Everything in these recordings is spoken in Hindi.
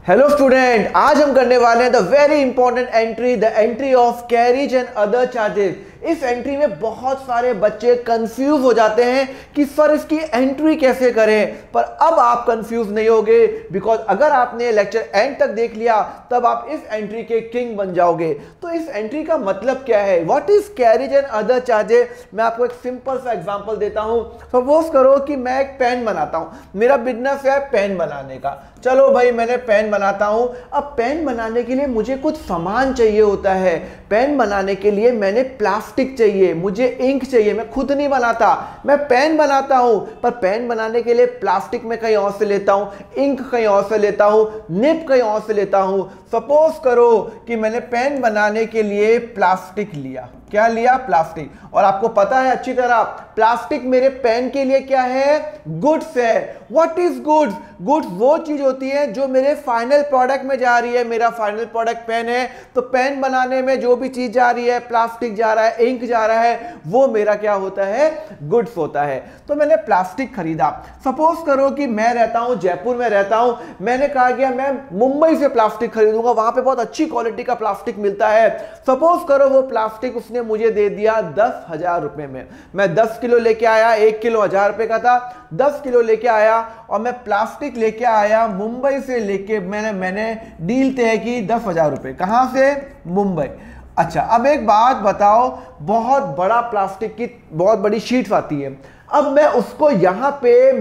हेलो स्टूडेंट, आज हम करने वाले हैं the very important entry, the entry of carriage and other charges. इस एंट्री में बहुत सारे बच्चे कंफ्यूज हो जाते हैं कि सर इसकी एंट्री कैसे करें, पर अब आप कंफ्यूज नहीं होगे बिकॉज अगर आपने लेक्चर एंड तक देख लिया तब आप इस एंट्री के किंग बन जाओगे। तो इस एंट्री का मतलब क्या है, what is carriage and other charges. मैं आपको एक सिंपल सा एग्जांपल देता हूं। सपोज करो कि मैं एक पेन बनाता हूं, मेरा बिजनेस है पेन बनाने का। चलो भाई, मैंने पेन बनाता हूं। अब पेन बनाने के लिए मुझे कुछ सामान चाहिए होता है। पेन बनाने के लिए मैंने प्लास्टिक चाहिए, मुझे इंक चाहिए। मैं खुद नहीं बनाता, मैं पेन बनाता हूं, पर पेन बनाने के लिए प्लास्टिक में कहीं और से लेता हूं, इंक कहीं और से लेता हूं, निब कहीं और से लेता हूं। सपोज करो कि मैंने पेन बनाने के लिए प्लास्टिक लिया। क्या लिया? प्लास्टिक। और आपको पता है अच्छी तरह प्लास्टिक मेरे पेन के लिए क्या है? गुड्स है। What is goods? गुड्स वो चीज होती है जो मेरे फाइनल प्रोडक्ट में जा रही है। मेरा फाइनल प्रोडक्ट पेन है, तो पेन बनाने में जो भी चीज जा रही है, प्लास्टिक जा रहा है, इंक जा रहा है, वो मेरा क्या होता है? गुड्स होता है। तो मैंने प्लास्टिक खरीदा। सपोज करो कि मैं रहता हूं जयपुर में रहता हूं, मैंने कहा कि मैं मुंबई से प्लास्टिक खरीदूंगा, वहां पे बहुत अच्छी क्वालिटी का प्लास्टिक मिलता है। सपोज करो वो प्लास्टिक उसने मुझे दे दिया 10,000 रुपए में। मैं 10 किलो लेके आया, 1 किलो 1000 रुपए का था। 10 किलो लेके आया और मैं प्लास्टिक लेके आया मुंबई से लेके मैंने डील तय की 10,000 रुपए। कहां से? मुंबई। अच्छा, अब एक बात बताओ, बहुत बड़ा प्लास्टिक की बहुत बड़ी शीट्स आती है। अब मैं उसको यहां पे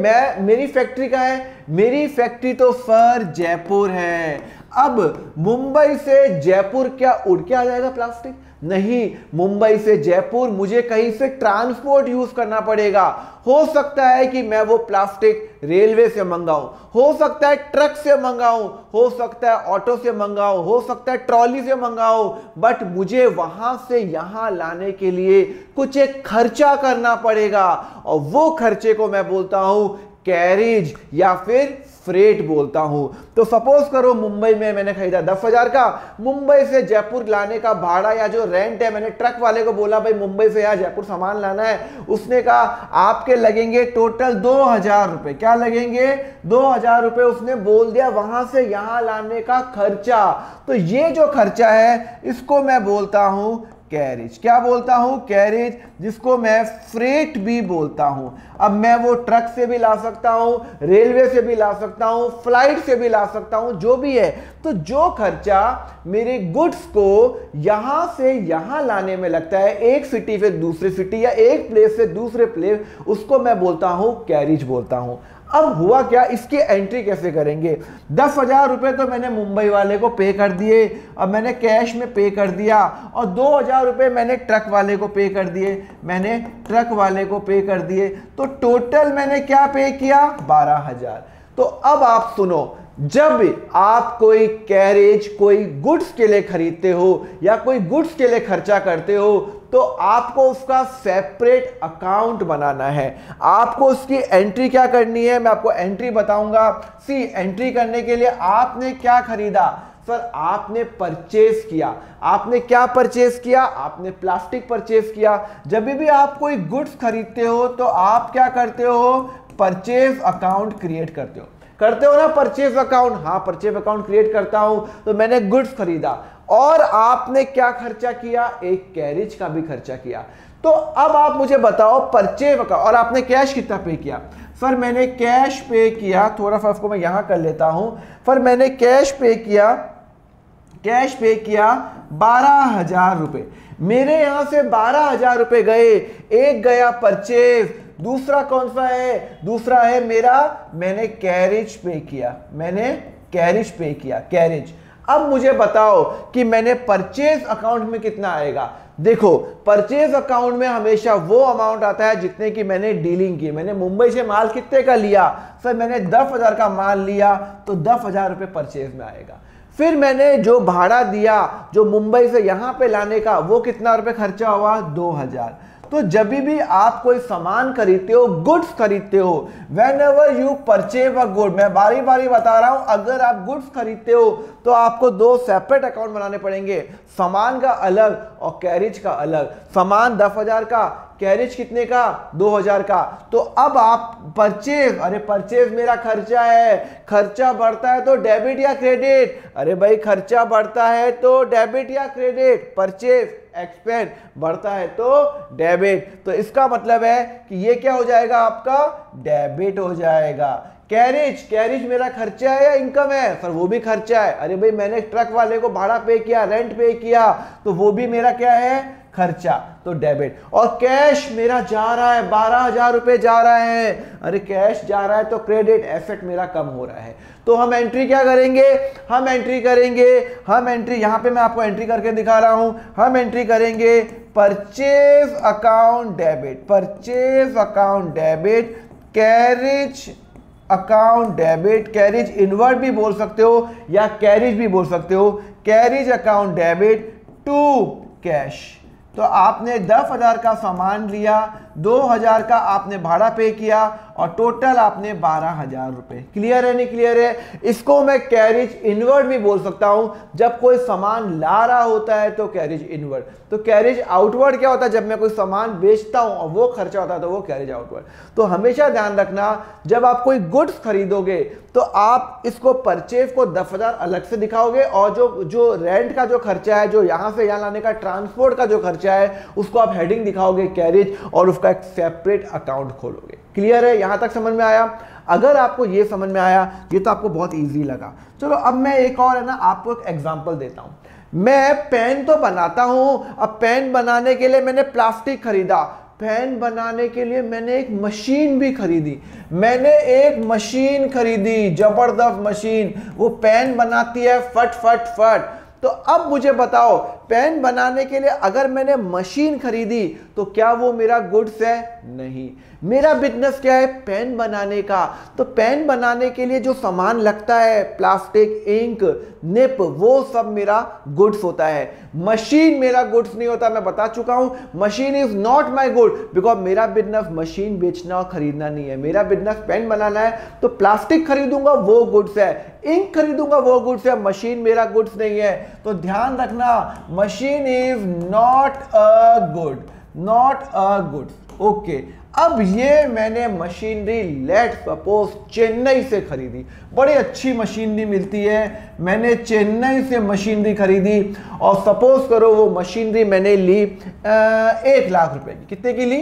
मेरी फैक्ट्री का है, मेरी फैक्ट्री तो सर जयपुर है। अब मुंबई से जयपुर क्या उड़ के आ जाएगा प्लास्टिक? नहीं, मुंबई से जयपुर मुझे कहीं से ट्रांसपोर्ट यूज करना पड़ेगा। हो सकता है कि मैं वो प्लास्टिक रेलवे से मंगाऊं, हो सकता है ट्रक से मंगाऊं, हो सकता है ऑटो से मंगाऊं, हो सकता है ट्रॉली से मंगाऊं, बट मुझे वहां से यहां लाने के लिए कुछ एक खर्चा करना पड़ेगा और वो खर्चे को मैं बोलता हूं कैरेज या फिर फ्रेट बोलता हूं। तो सपोज करो मुंबई में मैंने खरीदा 10,000 का, मुंबई से जयपुर लाने का भाड़ा या जो रेंट है, मैंने ट्रक वाले को बोला भाई मुंबई से यहाँ जयपुर सामान लाना है, उसने कहा आपके लगेंगे टोटल 2,000 रुपए। क्या लगेंगे? 2,000 रुपए उसने बोल दिया वहां से यहां लाने का खर्चा। तो ये जो खर्चा है इसको मैं बोलता हूं कैरेज। क्या बोलता हूं? कैरेज, जिसको मैं फ्रेट भी बोलता हूं। अब मैं वो ट्रक से भी ला सकता हूं, रेलवे से भी ला सकता हूं, फ्लाइट से भी ला सकता हूं, जो भी है। तो जो खर्चा मेरे गुड्स को यहां से यहां लाने में लगता है, एक सिटी से दूसरी सिटी या एक प्लेस से दूसरे प्लेस, उसको मैं बोलता हूं कैरेज बोलता हूं। अब हुआ क्या, इसकी एंट्री कैसे करेंगे? 10,000 रुपए तो मैंने मुंबई वाले को पे कर दिए, अब मैंने कैश में पे कर दिया, और 2,000 रुपए मैंने ट्रक वाले को पे कर दिए, मैंने ट्रक वाले को पे कर दिए। तो टोटल मैंने क्या पे किया? 12,000। तो अब आप सुनो, जब आप कोई कैरेज कोई गुड्स के लिए खरीदते हो या कोई गुड्स के लिए खर्चा करते हो, तो आपको उसका सेपरेट अकाउंट बनाना है। आपको उसकी एंट्री क्या करनी है, मैं आपको एंट्री बताऊंगा। सी, एंट्री करने के लिए आपने क्या खरीदा? सर आपने परचेज किया। आपने क्या परचेज किया? आपने प्लास्टिक परचेज किया। जब भी आप कोई गुड्स खरीदते हो तो आप क्या करते हो? परचेज अकाउंट क्रिएट करते हो ना परचेज अकाउंट? हाँ, परचेज अकाउंट क्रिएट करता हूं। तो मैंने गुड्स खरीदा और आपने क्या खर्चा किया? एक कैरेज का भी खर्चा किया। तो अब आप मुझे बताओ परचेज अकाउंट, और आपने कैश कितना पे किया? सर मैंने कैश पे किया, थोड़ा सा उसको मैं यहां कर लेता हूं। पर मैंने कैश पे किया 12,000 रुपए। मेरे यहां से 12,000 रुपए गए। एक गया परचेज, दूसरा कौन सा है? दूसरा है मैंने कैरेज पे किया, कैरेज। अब मुझे बताओ कि मैंने परचेज अकाउंट में कितना आएगा? देखो, परचेज अकाउंट में हमेशा वो अमाउंट आता है जितने की मैंने डीलिंग की। मैंने मुंबई से माल कितने का लिया? सर मैंने 10,000 का माल लिया, तो 10,000 रुपए परचेज में आएगा। फिर मैंने जो भाड़ा दिया जो मुंबई से यहां पे लाने का, वो कितना रुपए खर्चा हुआ? 2,000। तो जब भी आप कोई सामान खरीदते हो, गुड्स खरीदते हो, when ever you purchase a good, मैं बारी बारी बता रहा हूं, अगर आप गुड्स खरीदते हो तो आपको दो सेपरेट अकाउंट बनाने पड़ेंगे, सामान का अलग और कैरेज का अलग। सामान 10,000 का, कैरेज कितने का 2000 का। तो अब आप परचेज, अरे परचेज मेरा खर्चा है, खर्चा बढ़ता है तो डेबिट या क्रेडिट, अरे भाई खर्चा बढ़ता है तो डेबिट या क्रेडिट, परचेज एक्सपेंस बढ़ता है तो डेबिट। तो इसका मतलब है कि ये क्या हो जाएगा आपका डेबिट हो जाएगा। कैरेज, कैरेज मेरा खर्चा है या इनकम है सर, वो भी खर्चा है, अरे भाई मैंने ट्रक वाले को भाड़ा पे किया, रेंट पे किया, तो वो भी मेरा क्या है खर्चा, तो डेबिट। और कैश मेरा जा रहा है 12,000 रुपए जा रहा है, अरे कैश जा रहा है तो क्रेडिट, एसेट मेरा कम हो रहा है। तो हम एंट्री क्या करेंगे, हम एंट्री यहां पे मैं आपको एंट्री करके दिखा रहा हूं, हम एंट्री करेंगे purchase account debit, purchase account debit, carriage account debit, carriage inward भी बोल सकते हो या कैरेज भी बोल सकते हो, carriage account debit to cash. तो आपने 10,000 का सामान लिया, 2,000 का आपने भाड़ा पे किया और टोटल आपने 12,000 रुपए। क्लियर है नहीं क्लियर है? इसको मैं कैरेज इनवर्ड भी बोल सकता हूं, जब कोई सामान ला रहा होता है तो कैरेज इनवर्ड। तो कैरेज आउटवर्ड क्या होता है, जब मैं कोई सामान बेचता हूं और वो खर्चा होता है तो वो कैरेज आउटवर्ड। तो हमेशा ध्यान रखना, जब आप कोई गुड्स खरीदोगे तो आप इसको परचेज को 10,000 अलग से दिखाओगे और जो रेंट का जो खर्चा है, जो यहां से यहां लाने का ट्रांसपोर्ट का जो खर्चा है, उसको आप हेडिंग दिखाओगे कैरेज और उसका एक सेपरेट अकाउंट खोलोगे। क्लियर है? यहां तक समझ में आया? अगर आपको ये समझ में आया, ये तो आपको बहुत इजी लगा। चलो अब मैं एक और है ना आपको एक एग्जांपल देता हूं। मैं पेन तो बनाता हूं, अब पेन बनाने के लिए मैंने प्लास्टिक खरीदा, पेन बनाने के लिए मैंने एक मशीन भी खरीदी, मैंने एक मशीन खरीदी, जबरदस्त मशीन, वो पेन बनाती है फट फट फट। तो अब मुझे बताओ, पेन बनाने के लिए अगर मैंने मशीन खरीदी तो क्या वो मेरा गुड्स है? नहीं। मेरा बिजनेस क्या है? पेन बनाने का। तो पेन बनाने के लिए जो सामान लगता है, प्लास्टिक, इंक, निप, वो सब मेरा गुड्स होता है। मशीन मेरा गुड्स नहीं होता, मैं बता चुका हूं। Machine is not my good, because मेरा बिजनेस मशीन बेचना और खरीदना नहीं है। मेरा बिजनेस पेन बनाना है, तो प्लास्टिक खरीदूंगा वो गुड्स है, इंक खरीदूंगा वो गुड्स है, मशीन मेरा गुड्स नहीं है। तो ध्यान रखना, machine is not a good, not a goods. Okay, अब ये मैंने मशीनरी लेट सपोज चेन्नई से खरीदी, बड़ी अच्छी मशीनरी मिलती है, मैंने चेन्नई से मशीनरी खरीदी और सपोज करो वो मशीनरी मैंने ली 1 लाख रुपए की। कितने की ली?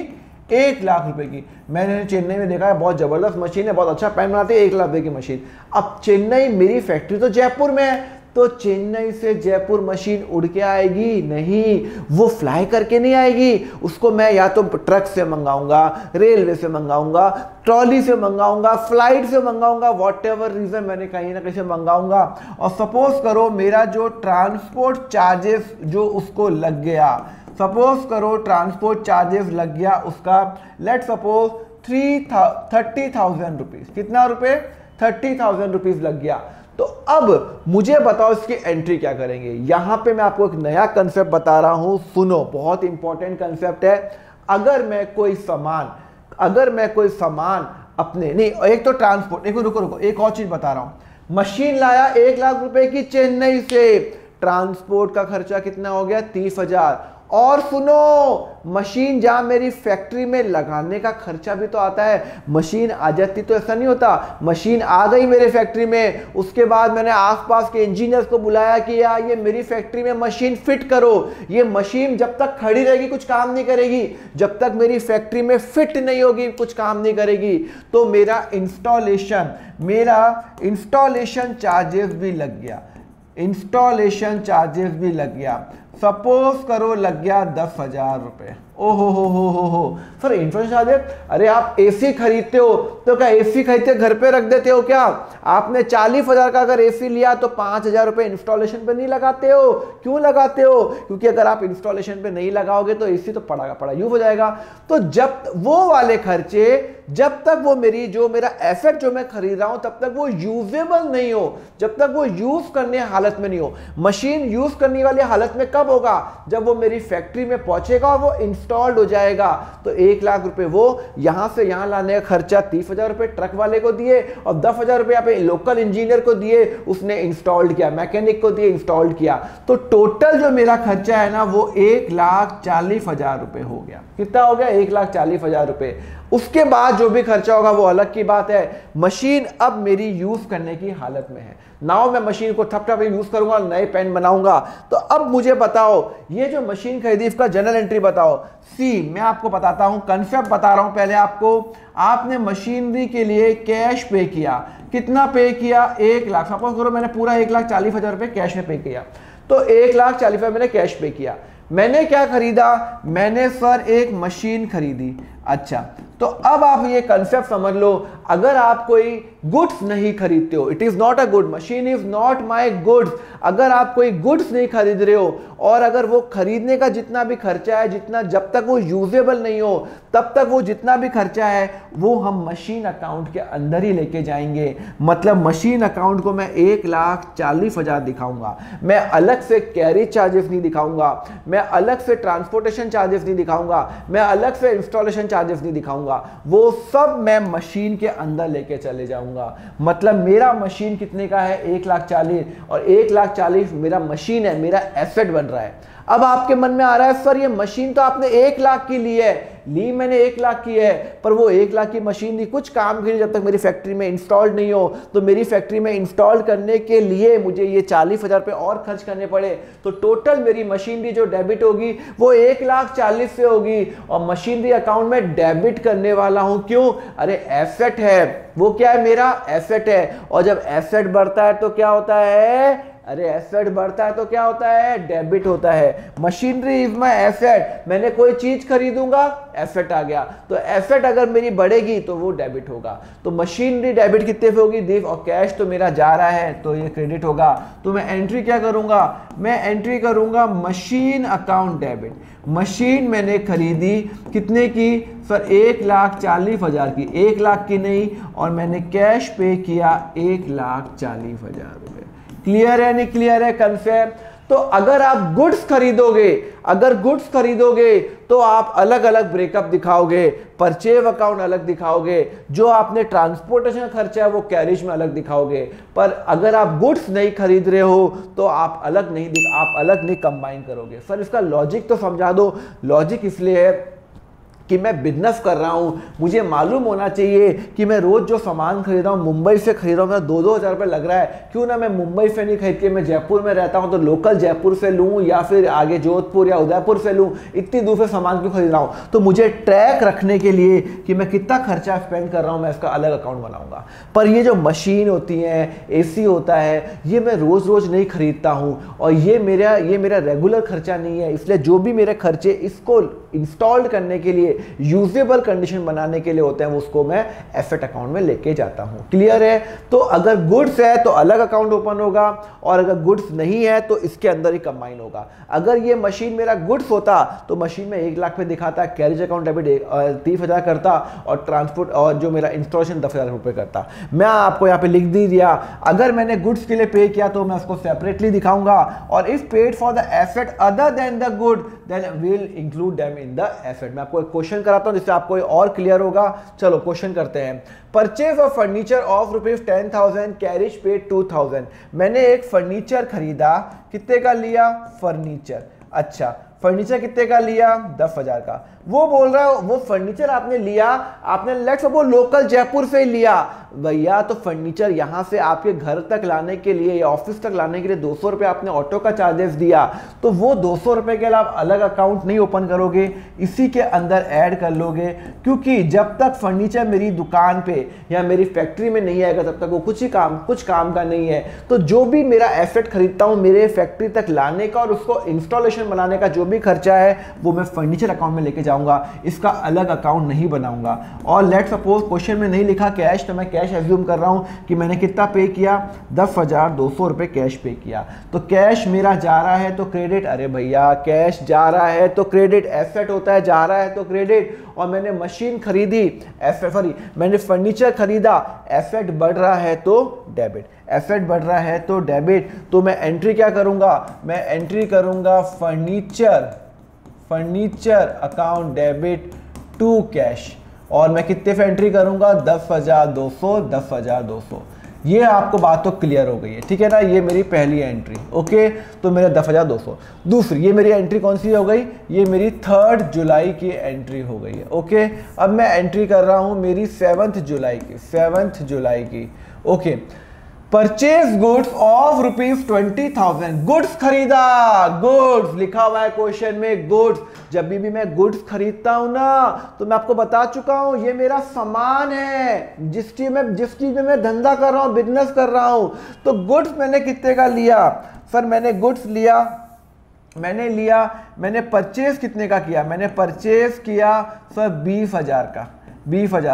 1 लाख रुपए की। मैंने चेन्नई में देखा है, बहुत जबरदस्त मशीन है, बहुत अच्छा पेन बनाती है, 1 लाख रुपए की मशीन। अब चेन्नई, मेरी फैक्ट्री तो जयपुर में है, तो चेन्नई से जयपुर मशीन उड़ के आएगी? नहीं, वो फ्लाई करके नहीं आएगी। उसको मैं या तो ट्रक से मंगाऊंगा, रेलवे से मंगाऊंगा, ट्रॉली से मंगाऊंगा, फ्लाइट से मंगाऊंगा, व्हाटएवर रीजन मैंने कहीं ना कहीं से मंगाऊंगा। और सपोज करो मेरा जो ट्रांसपोर्ट चार्जेस जो उसको लग गया, सपोज करो ट्रांसपोर्ट चार्जेस लग गया उसका, लेट सपोज 30,000 रुपीज। कितना रुपए? 30,000 रुपीज लग गया। तो अब मुझे बताओ इसकी एंट्री क्या करेंगे। यहां पे मैं आपको एक नया कंसेप्ट बता रहा हूं, सुनो, बहुत इंपॉर्टेंट कंसेप्ट है। अगर मैं कोई सामान अपने, नहीं, एक तो ट्रांसपोर्ट, रुको एक और चीज बता रहा हूं। मशीन लाया 1 लाख रुपए की चेन्नई से, ट्रांसपोर्ट का खर्चा कितना हो गया? 30,000। और सुनो, मशीन जहां मेरी फैक्ट्री में लगाने का खर्चा भी तो आता है। मशीन आ जाती तो ऐसा नहीं होता, मशीन आ गई मेरे फैक्ट्री में, उसके बाद मैंने आसपास के इंजीनियर्स को बुलाया कि यार ये मेरी फैक्ट्री में मशीन फिट करो। ये मशीन जब तक खड़ी रहेगी कुछ काम नहीं करेगी, जब तक मेरी फैक्ट्री में फिट नहीं होगी कुछ काम नहीं करेगी। तो मेरा इंस्टॉलेशन चार्जेस भी लग गया, इंस्टॉलेशन चार्जेस भी लग गया। सपोज करो लग गया 10,000 रुपए। ओहो हो सर, इंस्टॉलेशन चार्जेस? अरे आप एसी खरीदते हो तो क्या एसी खरीदते घर पे रख देते हो क्या? आपने 40,000 का अगर एसी लिया तो 5,000 रुपए इंस्टॉलेशन पे नहीं लगाते हो? क्यों लगाते हो? क्योंकि अगर आप इंस्टॉलेशन पे नहीं लगाओगे तो एसी तो पड़ा यूज हो जाएगा। तो जब वो वाले खर्चे, जब तक वो मेरा एसेट जो मैं खरीद रहा हूं तब तक वो यूजेबल नहीं हो, जब तक वो यूज करने हालत में नहीं हो। मशीन यूज करने वाली हालत में कब कब होगा? जब वो मेरी फैक्ट्री में पहुंचेगा और वो इंस्टॉल्ड हो जाएगा। तो 1 लाख रुपए वो यहां से यहां लाने का खर्चा 30,000 रुपए ट्रक वाले को दिए और 10,000 रुपए यहाँ पे लोकल इंजीनियर को दिए, उसने इंस्टॉल्ड किया, मैकेनिक को दिए, इंस्टॉल्ड किया। तो टोटल जो मेरा खर्चा है ना वो 1,40,000 रुपए हो गया। कितना हो गया? 1,40,000 रुपए। उसके बाद जो भी खर्चा होगा वो अलग की बात है। मशीन अब मेरी यूज करने की हालत में है। नाउ मैं मशीन को ठप ठप यूज करूंगा, नए पेन बनाऊंगा। तो अब मुझे बताओ, ये जो मशीन खरीदी इसका जनरल एंट्री बताओ। सी, मैं आपको बताता हूं, कंसेप्ट बता रहा हूं पहले आपको। आपने मशीनरी के लिए कैश पे किया, कितना पे किया? 1 लाख। सपोज करो मैंने पूरा 1,40,000 रुपए कैश में पे किया, तो 1,40,000 मैंने कैश पे किया। मैंने क्या खरीदा? मैंने सर एक मशीन खरीदी। अच्छा, तो अब आप ये कंसेप्ट समझ लो, अगर आप कोई गुड्स नहीं खरीदते हो, it is not a good, machine is not my goods. अगर आप कोई गुड्स नहीं खरीद रहे हो और अगर वो खरीदने का जितना भी खर्चा है, जितना जब तक वो यूजेबल नहीं हो तब तक वो जितना भी खर्चा है वो हम मशीन अकाउंट के अंदर ही लेके जाएंगे। मतलब मशीन अकाउंट को मैं 1,40,000 दिखाऊंगा, मैं अलग से कैरेज चार्जेस नहीं दिखाऊंगा, मैं अलग से ट्रांसपोर्टेशन चार्जेस नहीं दिखाऊंगा, मैं अलग से इंस्टॉलेशन चार्जेस नहीं दिखाऊंगा, वो सब मैं मशीन के अंदर लेके चले जाऊंगा। मतलब मेरा मशीन कितने का है? 1,40,000, और 1,40,000 मेरा मशीन है, मेरा एसेट बन रहा है। अब आपके मन में आ रहा है सर ये मशीन तो आपने 1 लाख की ली है, ली मैंने 1 लाख की है, पर वो 1 लाख की मशीन थी, कुछ काम के लिए जब तक मेरी फैक्ट्री में इंस्टॉल्ड नहीं हो, तो मेरी फैक्ट्री में इंस्टॉल करने के लिए मुझे ये 40,000 रुपये और खर्च करने पड़े। तो टोटल मेरी मशीनरी जो डेबिट होगी वो 1,40,000 से होगी, और मशीनरी अकाउंट में डेबिट करने वाला हूं। क्यों? अरे एसेट है, वो क्या है? मेरा एसेट है। और जब एसेट बढ़ता है तो क्या होता है? अरे एसेट बढ़ता है तो क्या होता है? डेबिट होता है। Machinery is my asset. मैंने कोई चीज खरीदूंगा, एसेट आ गया, तो एसेट अगर मेरी बढ़ेगी तो वो डेबिट होगा। तो मशीनरी डेबिट कितने पे होगी? देख, और कैश तो मेरा जा रहा है तो ये क्रेडिट होगा। तो मैं एंट्री क्या करूंगा? मैं एंट्री करूंगा मशीन अकाउंट डेबिट। मशीन मैंने खरीदी कितने की? सर 1,40,000 की, 1 लाख की नहीं, और मैंने कैश पे किया 1,40,000 रुपए। क्लियर है नहीं क्लियर है कंसेप्ट? तो अगर आप गुड्स खरीदोगे तो आप अलग अलग ब्रेकअप दिखाओगे, परचेज अकाउंट अलग दिखाओगे, जो आपने ट्रांसपोर्टेशन खर्चा है वो कैरेज में अलग दिखाओगे। पर अगर आप गुड्स नहीं खरीद रहे हो तो आप अलग नहीं कंबाइन करोगे। सर इसका लॉजिक तो समझा दो। लॉजिक इसलिए है कि मैं बिजनेस कर रहा हूं, मुझे मालूम होना चाहिए कि मैं रोज जो सामान खरीद रहा हूं, मुंबई से खरीद रहा हूं, मेरा 2-2 हज़ार रुपये लग रहा है, क्यों ना मैं मुंबई से नहीं खरीद के मैं जयपुर में रहता हूं तो लोकल जयपुर से लूं, या फिर आगे जोधपुर या उदयपुर से लूं, इतनी दूर से सामान क्यों खरीद रहा हूं? तो मुझे ट्रैक रखने के लिए कि मैं कितना खर्चा स्पेंड कर रहा हूं, मैं इसका अलग अकाउंट बनाऊंगा। पर ये जो मशीन होती है, AC होता है, ये मैं रोज रोज नहीं खरीदता हूं, और ये मेरा रेगुलर खर्चा नहीं है। इसलिए जो भी मेरे खर्चे इसको इंस्टॉल्ड करने के लिए, यूजेबल कंडीशन बनाने के लिए होते हैं, वो उसको मैं एसेट अकाउंट में लेके जाता हूं। क्लियर है? तो अगर गुड्स है तो अलग अकाउंट ओपन होगा, और अगर गुड्स नहीं है तो इसके अंदर ही कंबाइन होगा। अगर ये मशीन मेरा गुड्स होता तो मशीन में 1 लाख पे दिखाता, कैरेज अकाउंट डेबिट 30,000 करता, और ट्रांसपोर्ट और जो मेरा इंस्टॉलेशन 10,000 रुपये करता। मैं आपको यहाँ पे लिख दी दिया, अगर मैंने गुड्स के लिए पे किया तो मैं उसको सेपरेटली दिखाऊंगा, और if paid for the asset other than the good then will include them in the asset. मैं आपको एक क्वेश्चन कराता हूं जिससे आपको और क्लियर होगा। चलो क्वेश्चन करते हैं। Purchase of furniture of ₹10,000, carriage paid 2,000। मैंने एक फर्नीचर खरीदा, कितने का लिया? फर्नीचर। अच्छा, फर्नीचर कितने का लिया? 10,000 का। वो बोल रहा है वो फर्नीचर आपने लिया, आपने लेट्स सपोज लोकल जयपुर से ही लिया भैया, तो फर्नीचर यहां से आपके घर तक लाने के लिए या ऑफिस तक लाने के लिए 200 रुपये आपने ऑटो का चार्जेस दिया, तो वो 200 रुपये के लिए आप अलग अकाउंट नहीं ओपन करोगे, इसी के अंदर ऐड कर लोगे। क्योंकि जब तक फर्नीचर मेरी दुकान पे या मेरी फैक्ट्री में नहीं आएगा तब तक वो कुछ काम का नहीं है। तो जो भी मेरा एसेट खरीदता हूं मेरे फैक्ट्री तक लाने का और उसको इंस्टॉलेशन बनाने का जो भी खर्चा है वो मैं फर्नीचर अकाउंट में लेके जाऊंगा, इसका अलग अकाउंट नहीं बनाऊंगा। और लेट सपोज क्वेश्चन में नहीं लिखा कैश, तो मैं कैश एज्यूम कर रहा हूं कि मैंने कितना पे किया, 10,200 रुपये कैश पे किया। तो कैश मेरा जा रहा है तो क्रेडिट, अरे भैया कैश जा रहा है तो क्रेडिट, एसेट होता है जा रहा है तो क्रेडिट। और मैंने मशीन खरीदी, एसेट, सॉरी मैंने फर्नीचर खरीदा, एसेट बढ़ रहा है तो डेबिट, एसेट बढ़ रहा है तो डेबिट। तो मैं एंट्री क्या करूंगा, मैं एंट्री करूंगा furniture account debit to cash. और मैं कितने पे एंट्री करूंगा, 10,200। ये आपको बात तो क्लियर हो गई है, ठीक है ना। ये मेरी पहली एंट्री, ओके। तो मेरा 10,200। दूसरी, ये मेरी एंट्री कौन सी हो गई, ये मेरी 3 जुलाई की एंट्री हो गई है, ओके। अब मैं एंट्री कर रहा हूं मेरी 7 जुलाई की, okay. Purchase goods of ₹20,000, goods खरीदा, गुड्स लिखा हुआ है क्वेश्चन में, गुड्स। जब भी मैं गुड्स खरीदता हूं ना, तो मैं आपको बता चुका हूं ये मेरा सामान है, जिस चीज में मैं धंधा कर रहा हूं, बिजनेस कर रहा हूं। तो गुड्स मैंने कितने का लिया, सर मैंने गुड्स लिया, मैंने परचेज कितने का किया, मैंने परचेज किया सर 20,000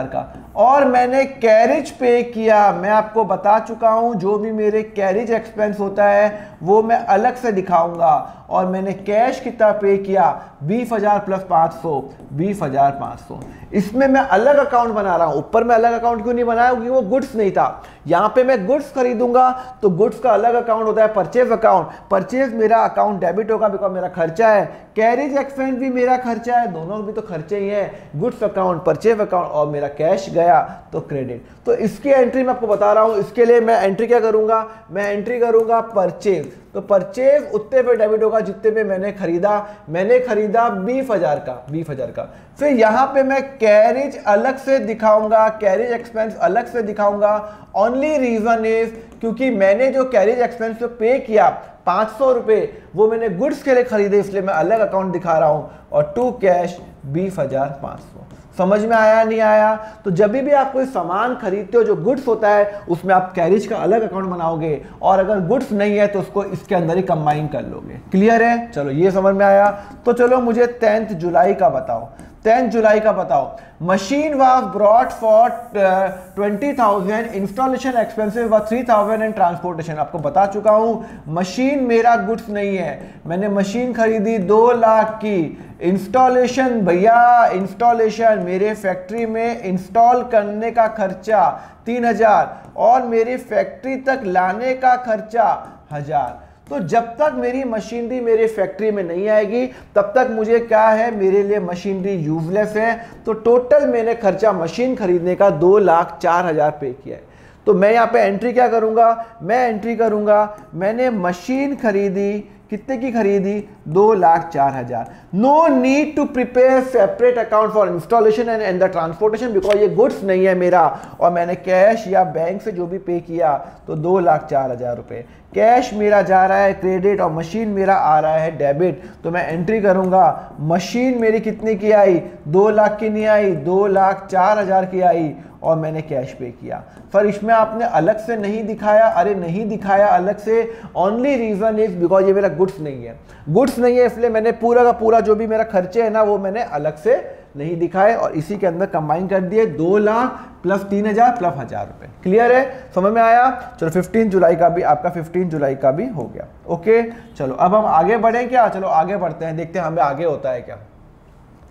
का। और मैंने कैरेज पे किया, मैं आपको बता चुका हूं जो भी मेरे कैरेज एक्सपेंस होता है वो मैं अलग से दिखाऊंगा। और मैंने कैश कितना पे किया, 20,000 प्लस 500, 20,500। इसमें मैं अलग अकाउंट बना रहा हूं। ऊपर में अलग अकाउंट क्यों नहीं बनाया, क्योंकि वो गुड्स नहीं था। यहां पे मैं गुड्स खरीदूंगा तो गुड्स का अलग अकाउंट होता है, परचेज अकाउंट। परचेज मेरा अकाउंट डेबिट होगा बिकॉज मेरा खर्चा है, कैरेज एक्सपेंस भी मेरा खर्चा है, दोनों भी तो खर्चे ही हैं। गुड्स अकाउंट, परचेज अकाउंट, और मेरा कैश गया तो क्रेडिट। तो इसकी एंट्री मैं आपको बता रहा हूं। इसके लिए मैं एंट्री क्या करूंगा, मैं एंट्री करूंगा परचेज। तो परचेज उतने पे डेबिट होगा जितने पे मैंने खरीदा 20,000 का। फिर यहां पे मैं कैरेज अलग से दिखाऊंगा, कैरेज एक्सपेंस अलग से दिखाऊंगा। ओनली रीजन इज क्योंकि मैंने जो कैरेज एक्सपेंस पे किया 500 रुपए, वो मैंने गुड्स के लिए खरीदे, इसलिए मैं अलग अकाउंट दिखा रहा हूं। और टू कैश 20,500। समझ में आया नहीं आया? तो जब भी आप कोई सामान खरीदते हो जो गुड्स होता है, उसमें आप कैरेज का अलग अकाउंट बनाओगे, और अगर गुड्स नहीं है तो उसको इसके अंदर ही कंबाइन कर लोगे। क्लियर है? चलो ये समझ में आया। तो चलो मुझे 10 जुलाई का बताओ। 10 जुलाई का बताओ। Machine was brought for 20,000, installation expensive was 3,000 and transportation. आपको बता चुका हूं मशीन मेरा गुड्स नहीं है, मैंने मशीन खरीदी 2 लाख की। इंस्टॉलेशन भैया, इंस्टॉलेशन मेरे फैक्ट्री में इंस्टॉल करने का खर्चा 3,000 और मेरी फैक्ट्री तक लाने का खर्चा 1,000। तो जब तक मेरी मशीनरी मेरे फैक्ट्री में नहीं आएगी तब तक मुझे क्या है, मेरे लिए मशीनरी यूजलेस है। तो टोटल मैंने खर्चा मशीन खरीदने का 2,04,000 पे किया है। तो मैं यहाँ पे एंट्री क्या करूंगा, मैं एंट्री करूंगा मैंने मशीन खरीदी, कितने की खरीदी, 2,04,000। No need to prepare separate account for installation and the transportation because ये गुड्स नहीं है मेरा, और मैंने कैश या बैंक से जो भी पे किया तो 2,04,000 रुपए। कैश मेरा जा रहा है क्रेडिट और मशीन मेरा आ रहा है डेबिट। तो मैं एंट्री करूंगा, मशीन मेरी कितने की आई, 2 लाख की नहीं आई, 2,04,000 की आई, और मैंने कैश पे किया। सर इसमें आपने अलग से नहीं दिखाया, अरे नहीं दिखाया अलग से, ओनली रीजन इज बिकॉज ये मेरा गुड्स नहीं है, गुड्स नहीं है, इसलिए मैंने पूरा का पूरा जो भी मेरा खर्चे है ना वो मैंने अलग से नहीं दिखाए और इसी के अंदर कंबाइन कर दिए। 2 लाख प्लस 3,000 प्लस 1,000 रुपए। क्लियर है? समझ में आया? चलो 15 जुलाई का भी आपका 15 जुलाई का भी हो गया। ओके चलो अब हम आगे बढ़ें क्या, चलो आगे बढ़ते हैं, देखते हैं हमें आगे होता है क्या।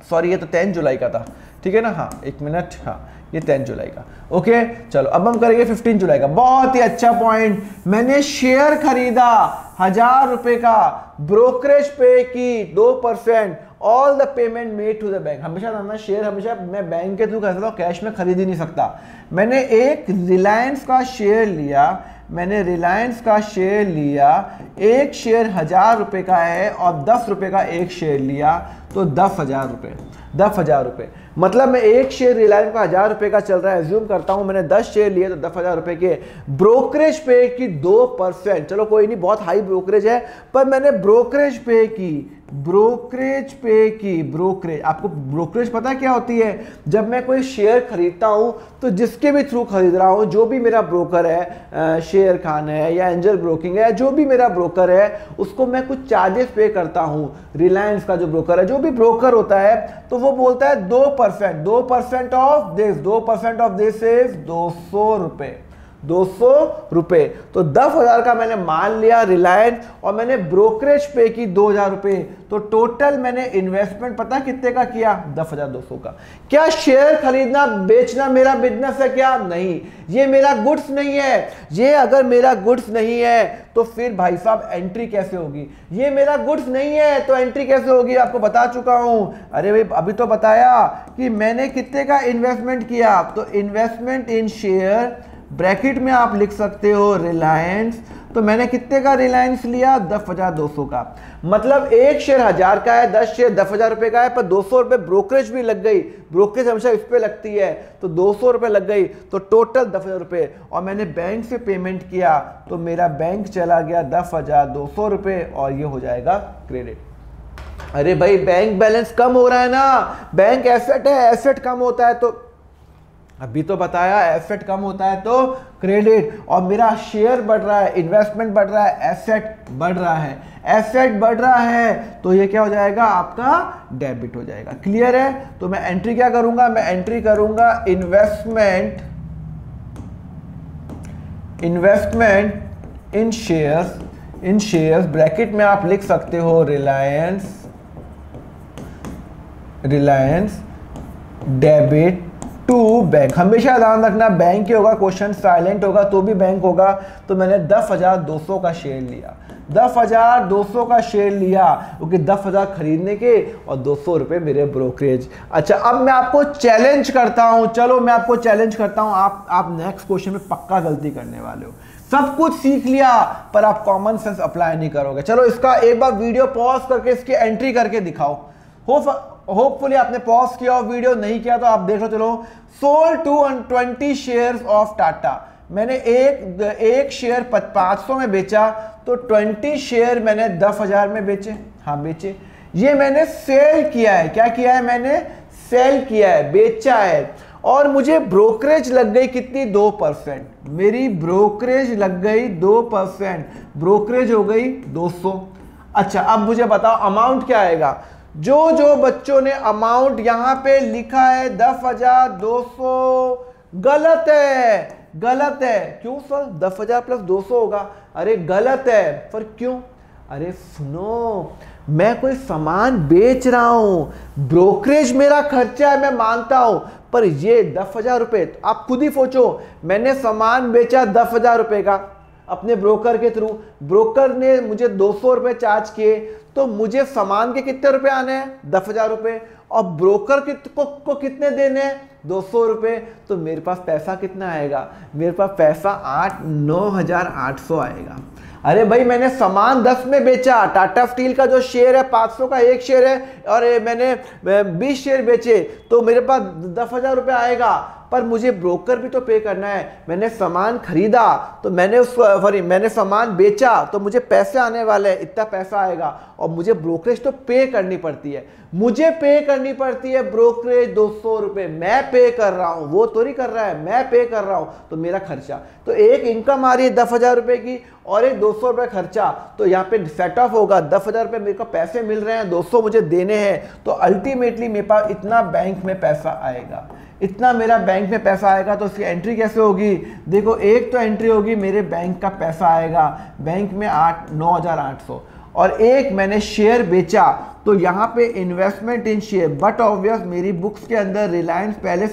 सॉरी ये तो 10 जुलाई का था, ठीक है ना। हाँ 1 मिनट, हाँ ये 10 जुलाई का। ओके चलो अब हम करेंगे 15 जुलाई का। बहुत ही अच्छा पॉइंट, मैंने शेयर खरीदा 1,000 रुपए का, ब्रोकरेज पे की 2%, all the payment made to the bank. हमेशा ना शेयर हमेशा मैं बैंक के थ्रू खरीदता हूँ, कैश में खरीद ही नहीं सकता। मैंने एक रिलायंस का शेयर लिया, मैंने रिलायंस का शेयर लिया, एक शेयर 1,000 रुपए का है और 10 रुपए का एक शेयर लिया, तो 10,000 रुपए, 10,000 रुपए। मतलब मैं एक शेयर रिलायंस का 1,000 रुपए का चल रहा है, एज्यूम करता हूं मैंने 10 शेयर लिए तो 10,000 रुपए के। ब्रोकरेज पे की 2%, चलो कोई नहीं बहुत हाई ब्रोकरेज है, पर मैंने ब्रोकरेज पे की, ब्रोकरेज पे की, ब्रोकरेज। आपको ब्रोकरेज पता क्या होती है? जब मैं कोई शेयर खरीदता हूं तो जिसके भी थ्रू खरीद रहा हूं, जो भी मेरा ब्रोकर है, शेयर खान है या एंजल ब्रोकिंग है, जो भी मेरा ब्रोकर है उसको मैं कुछ चार्जेस पे करता हूं। रिलायंस का जो ब्रोकर है, जो भी ब्रोकर होता है, तो वो बोलता है 2%, 2% of this, 2% of this is 200 रुपए, 200 रुपए। तो 10,000 का मैंने मान लिया रिलायंस और मैंने ब्रोकरेज पे की 2,000 रुपए। तो टोटल मैंने इन्वेस्टमेंट पता कितने का किया? 10,200 का। क्या शेयर खरीदना बेचना मेरा बिजनेस है क्या? नहीं, ये मेरा गुड्स नहीं है। ये अगर मेरा गुड्स नहीं है तो फिर भाई साहब एंट्री कैसे होगी? ये मेरा गुड्स नहीं है तो एंट्री कैसे होगी? आपको बता चुका हूं। अरे भाई अभी तो बताया कि मैंने कितने का इन्वेस्टमेंट किया। तो इन्वेस्टमेंट इन शेयर ब्रैकेट में आप लिख सकते हो रिलायंस। तो मैंने कितने का रिलायंस लिया? 10,200 का। मतलब एक शेयर 1000 का है, 10 शेयर 10,000 रुपए का है, पर 200 रुपए ब्रोकरेज भी लग गई। ब्रोकरेज हमेशा इस पे लगती है, तो 200 रुपए लग गई, तो टोटल 10,000 रुपए। और मैंने बैंक से पेमेंट किया तो मेरा बैंक चला गया 10,200 रुपए और ये हो जाएगा क्रेडिट। अरे भाई बैंक बैलेंस कम हो रहा है ना, बैंक एसेट है, एसेट कम होता है तो अभी तो बताया एसेट कम होता है तो क्रेडिट। और मेरा शेयर बढ़ रहा है, इन्वेस्टमेंट बढ़ रहा है, एसेट बढ़ रहा है, एसेट बढ़ रहा है तो ये क्या हो जाएगा? आपका डेबिट हो जाएगा। क्लियर है? तो मैं एंट्री क्या करूंगा? मैं एंट्री करूंगा इन्वेस्टमेंट इन शेयर्स ब्रैकेट में आप लिख सकते हो रिलायंस डेबिट टू बैंक। हमेशा ध्यान रखना बैंक ही होगा, क्वेश्चन साइलेंट होगा तो भी बैंक होगा। तो मैंने 10,200 का शेयर लिया, 10,200 का शेयर लिया क्योंकि 10,000 खरीदने के और 200 रुपए मेरे ब्रोकरेज। अच्छा अब मैं आपको चैलेंज करता हूं, चलो मैं आपको चैलेंज करता हूं। आप नेक्स्ट क्वेश्चन में पक्का गलती करने वाले हो। सब कुछ सीख लिया पर आप कॉमन सेंस अप्लाई नहीं करोगे। चलो इसका एक बार वीडियो पॉज करके इसकी एंट्री करके दिखाओ। होपफुली आपने पॉज किया और वीडियो नहीं किया तो आप देख लो। चलो सोल्ड 220 शेयर्स ऑफ टाटा। मैंने एक शेयर 500 में बेचा तो 20 शेयर मैंने 10,000 में बेचे। हाँ बेचे, ये मैंने सेल किया है। क्या किया है? मैंने सेल किया है, बेचा है। और मुझे ब्रोकरेज लग गई कितनी? 2%। मेरी ब्रोकरेज लग गई 2%, ब्रोकरेज हो गई 200। अच्छा अब मुझे बताओ अमाउंट क्या आएगा? जो बच्चों ने अमाउंट यहां पे लिखा है 10,200 गलत है। क्यों सर? 10,000 प्लस 200 होगा। अरे गलत है। पर क्यों? अरे सुनो, मैं कोई सामान बेच रहा हूं, ब्रोकरेज मेरा खर्चा है, मैं मानता हूं, पर ये 10,000 रुपए आप खुद ही सोचो। मैंने सामान बेचा 10,000 रुपए का अपने ब्रोकर के थ्रू, ब्रोकर ने मुझे 200 रुपए चार्ज किए तो मुझे सामान के कितने रुपए आने हैं? 10,000 रुपए। और ब्रोकर को कितने देने हैं? 200 रुपए। तो मेरे पास पैसा कितना आएगा? मेरे पास पैसा 9,800 आएगा। अरे भाई मैंने सामान 10 में बेचा, टाटा स्टील का जो शेयर है 500 का एक शेयर है और मैंने 20 शेयर बेचे तो मेरे पास 10,000 रुपये आएगा। पर मुझे ब्रोकर भी तो पे करना है। मैंने सामान खरीदा तो मैंने सामान बेचा तो मुझे पैसे आने वाले हैं, इतना पैसा आएगा। और मुझे ब्रोकरेज तो पे करनी पड़ती है, मुझे पे करनी पड़ती है ब्रोकरेज 200 रुपये। मैं पे कर रहा हूँ, वो तो नहीं कर रहा है, मैं पे कर रहा हूँ। तो मेरा खर्चा तो एक इनकम आ रही है 10,000 रुपये की और एक 200 रुपये खर्चा, तो यहाँ पे सेट ऑफ होगा। 10,000 रुपये मेरे को पैसे मिल रहे हैं, 200 मुझे देने हैं, तो अल्टीमेटली मेरे पास इतना बैंक में पैसा आएगा, इतना मेरा बैंक में पैसा आएगा। तो उसकी एंट्री कैसे होगी? देखो एक तो एंट्री होगी मेरे बैंक का पैसा आएगा बैंक में 9,800 और एक मैंने शेयर बेचा तो यहाँ पे investment in share. But obvious मेरी बुक्स के अंदर रिलायंस पहले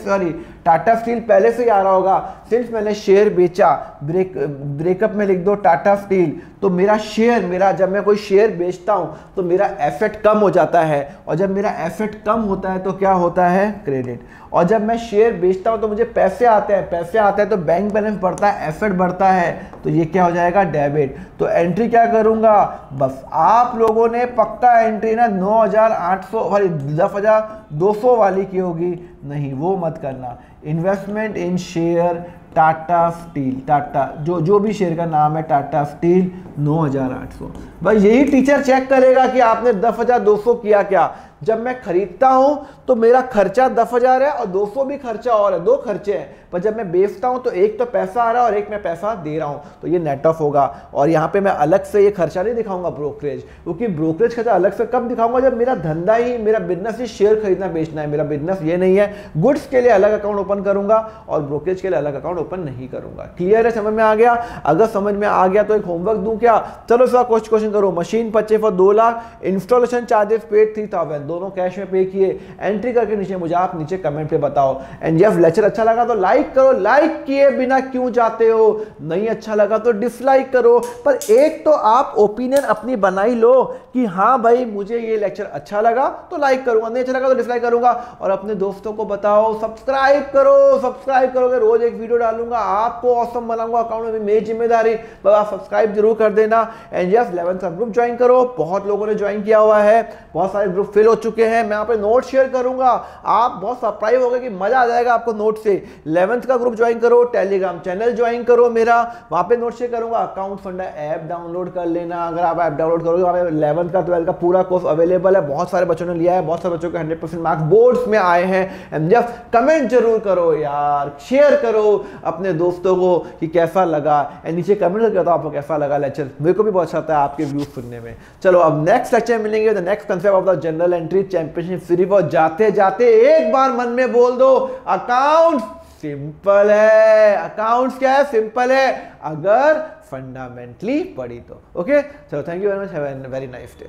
टाटा स्टील पहले से ही आ रहा होगा। सिंस मैंने शेयर बेचा, ब्रेकअप में लिख दो टाटा स्टील, तो मेरा शेयर जब मैं कोई शेयर बेचता हूँ तो मेरा एसेट कम हो जाता है और जब मेरा एसेट कम होता है तो क्या होता है? क्रेडिट। और जब मैं शेयर बेचता हूँ तो मुझे पैसे आते हैं तो बैंक बैलेंस बढ़ता है, एसेट बढ़ता है, तो ये क्या हो जाएगा? डेबिट। तो एंट्री क्या करूँगा? बस आप लोगों ने पक्का एंट्री ना 9,800 सॉरी 10,200 वाली की होगी, नहीं वो मत करना। इन्वेस्टमेंट इन शेयर टाटा स्टील, टाटा जो भी शेयर का नाम है टाटा स्टील 9,800। भाई यही टीचर चेक करेगा कि आपने 10,200 किया क्या। जब मैं खरीदता हूं तो मेरा खर्चा 10,000 है और 200 भी खर्चा और है, 2 खर्चे हैं। पर जब मैं बेचता हूं तो एक तो पैसा आ रहा है और एक मैं पैसा दे रहा हूं, तो ये नेट ऑफ होगा। और यहां पे मैं अलग से ये खर्चा नहीं दिखाऊंगा ब्रोकरेज, क्योंकि ब्रोकरेज खर्चा अलग से कब दिखाऊंगा, जब मेरा धंधा ही, मेरा बिजनेस ही शेयर खरीदना बेचना है, मेरा बिजनेस ये नहीं है। गुड्स के लिए अलग अकाउंट ओपन करूंगा और ब्रोकरेज के लिए अलग अकाउंट ओपन नहीं करूंगा। क्लियर है, समझ में आ गया? अगर समझ में आ गया तो एक होमवर्क दूं क्या? चलो इस बार क्वेश्चन करो। Machine purchase for 2 lakh, installation charges paid 3000, दोनों कैश में पे किए। एंट्री करके नीचे मुझे आप नीचे कमेंट पे बताओ। एंड जब लेक्चर अच्छा लगा तो लाइक करो, लाइक किए बिना क्यों जाते हो? नहीं अच्छा लगा तो डिसलाइक करो, पर एक तो आप ओपिनियन अपनी बनाई लो कि हाँ भाई मुझे ये लेक्चर अच्छा लगा तो लाइक करूंगा, नहीं अच्छा लगा तो डिसलाइक करूंगा। और अपने दोस्तों को बताओ, सब्सक्राइब करो, सब्सक्राइब करोगे रोज एक वीडियो डालूंगा, आपको ऑसम बनाऊंगा, अकाउंट में मेरी जिम्मेदारी, बस आप सब्सक्राइब जरूर कर देना। एंड यस 11th का ग्रुप ज्वाइन करो, बहुत लोगों ने ज्वाइन किया हुआ है, बहुत सारे ग्रुप फिल हो चुके हैं। मैं यहाँ पे नोट शेयर करूंगा, आप बहुत सरप्राइज हो गए कि मजा आ जाएगा आपको नोट से। 11th का ग्रुप ज्वाइन करो, टेलीग्राम चैनल ज्वाइन करो मेरा, वहां पे नोट शेयर करूंगा। अकाउंट फंडा ऐप डाउनलोड कर लेना, अगर आप ऐप डाउनलोड करोगे वहां पे 11th का 12th का पूरा कोर्स अवेलेबल है, बहुत सारे बच्चों ने लिया है, बहुत सारे बच्चों के 100% मार्क्स बोर्ड्स में आए हैं। एंड जस्ट कमेंट जरूर करो यार, शेयर करो अपने दोस्तों को कि कैसा लगा, एंड नीचे कमेंट करके बताओ आपको कैसा लगा लेक्चर, मेरे को भी बहुत अच्छा लगता है आपके व्यूज सुनने में। चलो अब नेक्स्ट लेक्चर मिलेंगे, the next concept of the general entry championship series. और जाते जाते एक बार मन में बोल दो, अकाउंट सिंपल है। अकाउंट्स क्या है? सिंपल है अगर फंडामेंटली पढ़ी तो। ओके, चलो thank you very much, have a very nice day.